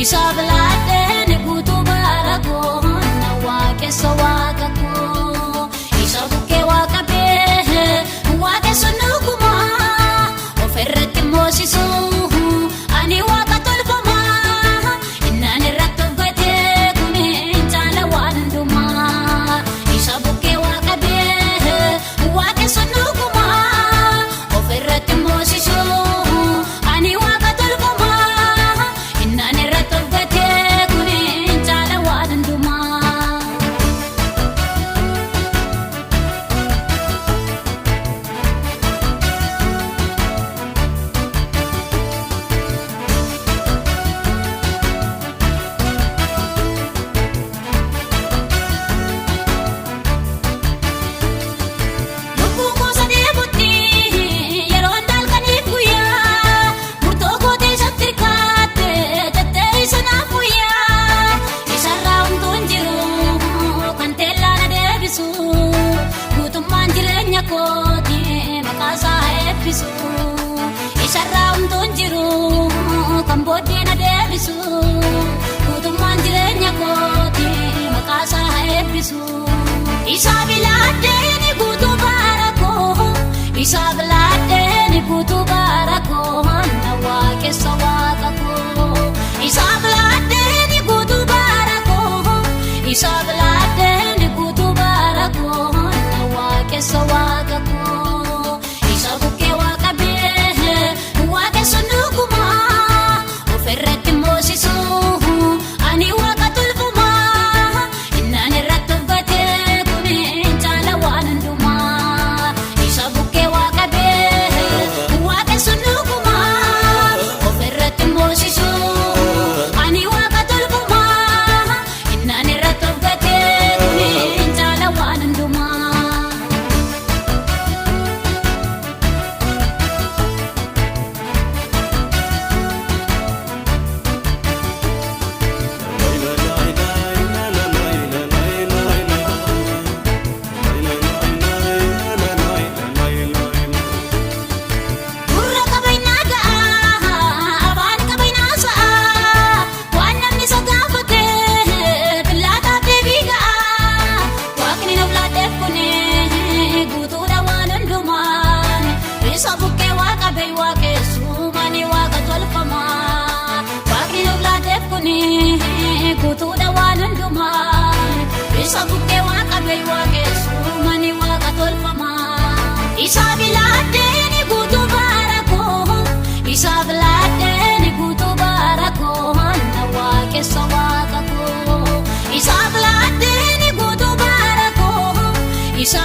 isa bilaadheen guutuu bara goona waaqessa waaqa koo isa bukkee waaqa bee waaqessa nukumaa ofirratti moosisuu ani waaqa tolfamaa innaan irratti uffatee kuneen caala waan hundumaa isa bukkee waaqa bee waaqessa nukumaa ofirratti moosisuu ani waaqa tolfamaa innaan irratti uffatee kuneen caala waan hundumaa. Lubbuun gosa deemutti yeroo ndaalkaniif guyyaa murtoo kootee isatti hirkaatte jettee isa naaf guyyaa isarraa humtuun jiru kan teellaan adeebisu guutummaan jireenya kootii maqaasaa eebbisu isarraa humtuun jiru kan booddeen adeebisu guutummaan jireenya kootii maqaasaa eebbisu isa bilaadheen guutuu bara koo isa bilaadheen guutuu bara koo na waaqessa waaqa koo isa bilaadheen guutuu bara koo isa bilaadheen guutuu bara koo na waaqessa waaqa koo isa bukkee waaqa bee waaqessa nukumaa ofirratti moosisuu ani waaqa tolfamaa innaan irratti uffatee kuneen caala waan hundumaa isa bukkee waaqa bee waaqessa nukumaa ofirratti moosisuu ani waaqa tolfamaa innaan irratti uffatee kuneen caala waan hundumaa. Gurra qabaynaa ga'a afaan qabaynaa sa'a waan namni isa gaafate billaataaf deebii ga'a waaqni nuuf laadheef kuni guutuudha waan hundumaan isa bukkee waaqa bee waaqessu mani waaqa tolfamaa waaqni nuuf laadheef kuni guutuudha waan hundumaan isa bukkee waaqa bee waaqessu mani waaqa tolfamaa isa bilaadheen guutuu bara koo isa bilaadheen guutuu bara koo na waaqessa waaqa koo isa bilaadheen guutuu bara koo isa